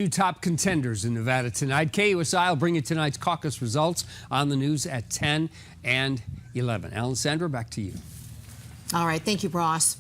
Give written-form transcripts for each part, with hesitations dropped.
Two top contenders in Nevada tonight. KUSI will bring you tonight's caucus results on the news at 10 and 11. Alessandra, back to you. All right. Thank you, Ross.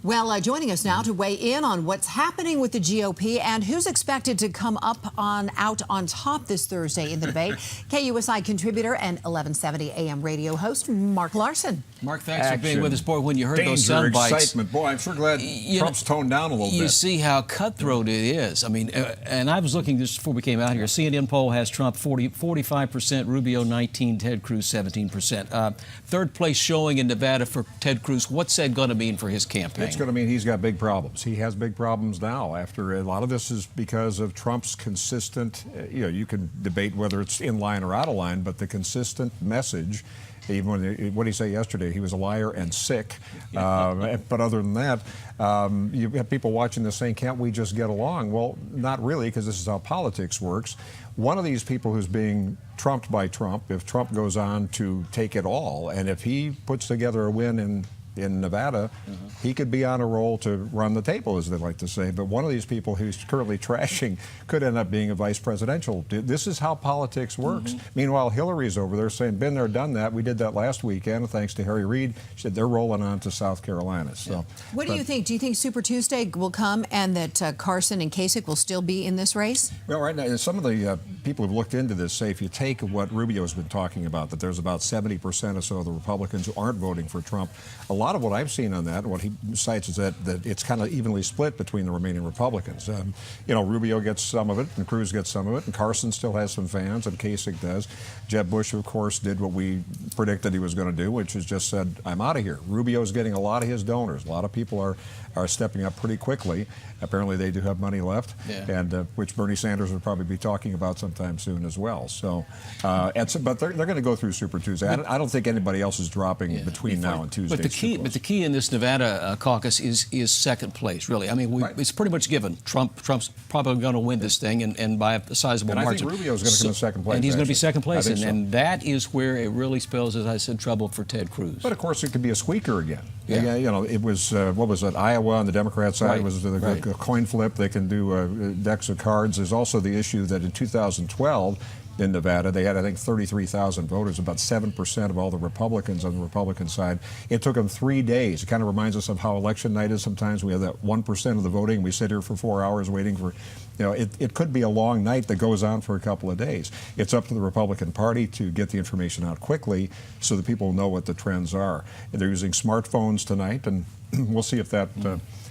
Well, joining us now to weigh in on what's happening with the GOP and who's expected to come out on top this Thursday in the debate, KUSI contributor and 1170 AM radio host, Mark Larson. Mark, thanks for being with us. Boy, when you heard those sound bites, excitement. Boy, I'm sure glad Trump's toned down a little bit. You see how cutthroat it is. I mean, and I was looking just before we came out here. CNN poll has Trump 45%, Rubio 19%, Ted Cruz 17%. Third place showing in Nevada for Ted Cruz. What's that going to mean for his campaign? It's going to mean he's got big problems. He has big problems now. After a lot of this is because of Trump's consistent, you can debate whether it's in line or out of line, but the consistent message. Even when what did he say yesterday? He was a liar and sick. But other than that, you have people watching this saying, can't we just get along? Well, not really, because this is how politics works. One of these people who's being trumped by Trump, if Trump goes on to take it all, and if he puts together a win in Nevada, he could be on a roll to run the table, as they like to say. But one of these people who's currently trashing could end up being a vice presidential. This is how politics works. Meanwhile, Hillary's over there saying, been there, done that. We did that last weekend, thanks to Harry Reid. She said they're rolling on to South Carolina. So, what do you think? Do you think Super Tuesday will come and that Carson and Kasich will still be in this race? Well, right now, some of the people who've looked into this say if you take what Rubio's been talking about, that there's about 70% or so of the Republicans who aren't voting for Trump. A lot of what I've seen on that, and what he cites, is that it's kind of evenly split between the remaining Republicans. Rubio gets some of it, and Cruz gets some of it, and Carson still has some fans, and Kasich does. Jeb Bush, of course, did what we predicted he was going to do, which is just said, I'm out of here. Rubio's getting a lot of his donors. A lot of people are stepping up pretty quickly. Apparently, they do have money left, and which Bernie Sanders would probably be talking about sometime soon as well. So, but they're going to go through Super Tuesday. I don't think anybody else is dropping between now and Tuesday. But the key in this Nevada caucus is second place, really. I mean, it's pretty much given. Trump's probably going to win this thing, and by a sizable margin. I think Rubio's going to come in second place. And he's going to be second place, and so. That is where it really spells, as I said, trouble for Ted Cruz. But of course, it could be a squeaker again. It was what was it? Iowa on the Democrat side was a coin flip. They can do decks of cards. There's also the issue that in 2012. In Nevada, they had, I think, 33,000 voters, about 7% of all the Republicans on the Republican side. It took them 3 days. It kind of reminds us of how election night is sometimes. We have that 1% of the voting. We sit here for 4 hours waiting for, it could be a long night that goes on for a couple of days. It's up to the Republican Party to get the information out quickly so that people know what the trends are. They're using smartphones tonight, and we'll see if that...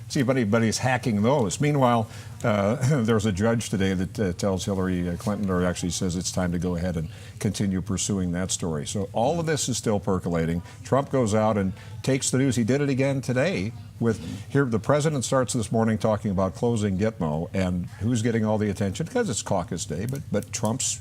See if anybody's hacking those. Meanwhile, there's a judge today that tells Hillary Clinton, or actually says it's time to go ahead and continue pursuing that story. So all of this is still percolating. Trump goes out and takes the news. He did it again today with here. The president starts this morning talking about closing Gitmo and who's getting all the attention because it's caucus day. But Trump's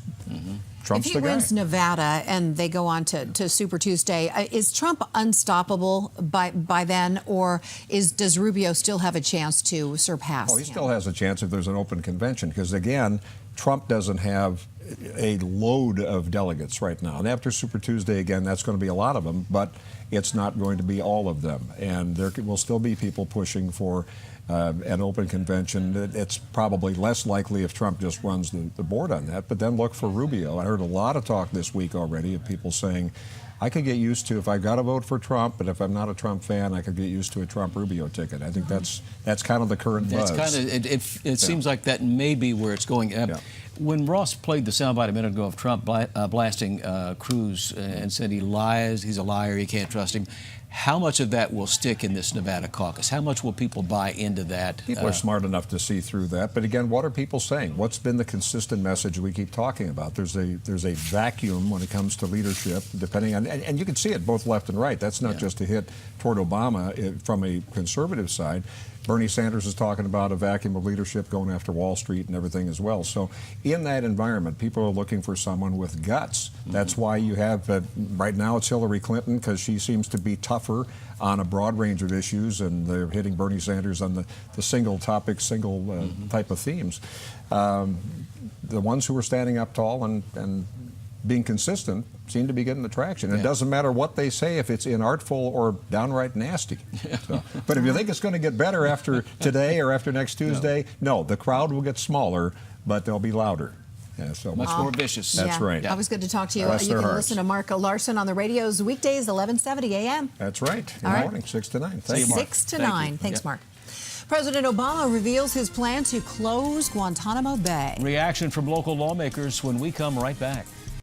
Trump's the guy. If he wins Nevada and they go on to Super Tuesday, is Trump unstoppable by then, or does Rubio still have a chance to surpass him? He still has a chance if there's an open convention, because again, Trump doesn't have a load of delegates right now. And after Super Tuesday, again, that's going to be a lot of them, but it's not going to be all of them. And there will still be people pushing for an open convention. It's probably less likely if Trump just runs the board on that, but then look for Rubio. I heard a lot of talk this week already of people saying, I could get used to, if I've got to vote for Trump, but if I'm not a Trump fan, I could get used to a Trump-Rubio ticket. I think that's kind of the current buzz. It seems like that may be where it's going. When Ross played the soundbite a minute ago of Trump blasting Cruz and said he lies, he's a liar, you can't trust him, how much of that will stick in this Nevada caucus? How much will people buy into that? People are smart enough to see through that. But again, what are people saying? What's been the consistent message we keep talking about? There's a vacuum when it comes to leadership, depending on, and you can see it both left and right. That's not just a hit toward Obama from a conservative side. Bernie Sanders is talking about a vacuum of leadership going after Wall Street and everything as well. So in that environment, people are looking for someone with guts. That's why you have, right now it's Hillary Clinton, because she seems to be tougher on a broad range of issues, and they're hitting Bernie Sanders on the single topic, type of themes. The ones who are standing up tall and being consistent, seem to be getting the traction. Yeah. It doesn't matter what they say if it's inartful or downright nasty. So, but if you think it's going to get better after today or after next Tuesday, no, the crowd will get smaller, but they'll be louder. Yeah, so Much more vicious. That's right. Always good to talk to you. Bless You their can hearts. listen to Mark Larson on the radios weekdays, 1170 a.m. That's right. In All the right. morning, 6 to 9. See Thank you, you. Mark. 6 to Thank 9. you. Thanks, Yeah. Mark. President Obama reveals his plan to close Guantanamo Bay. Reaction from local lawmakers when we come right back.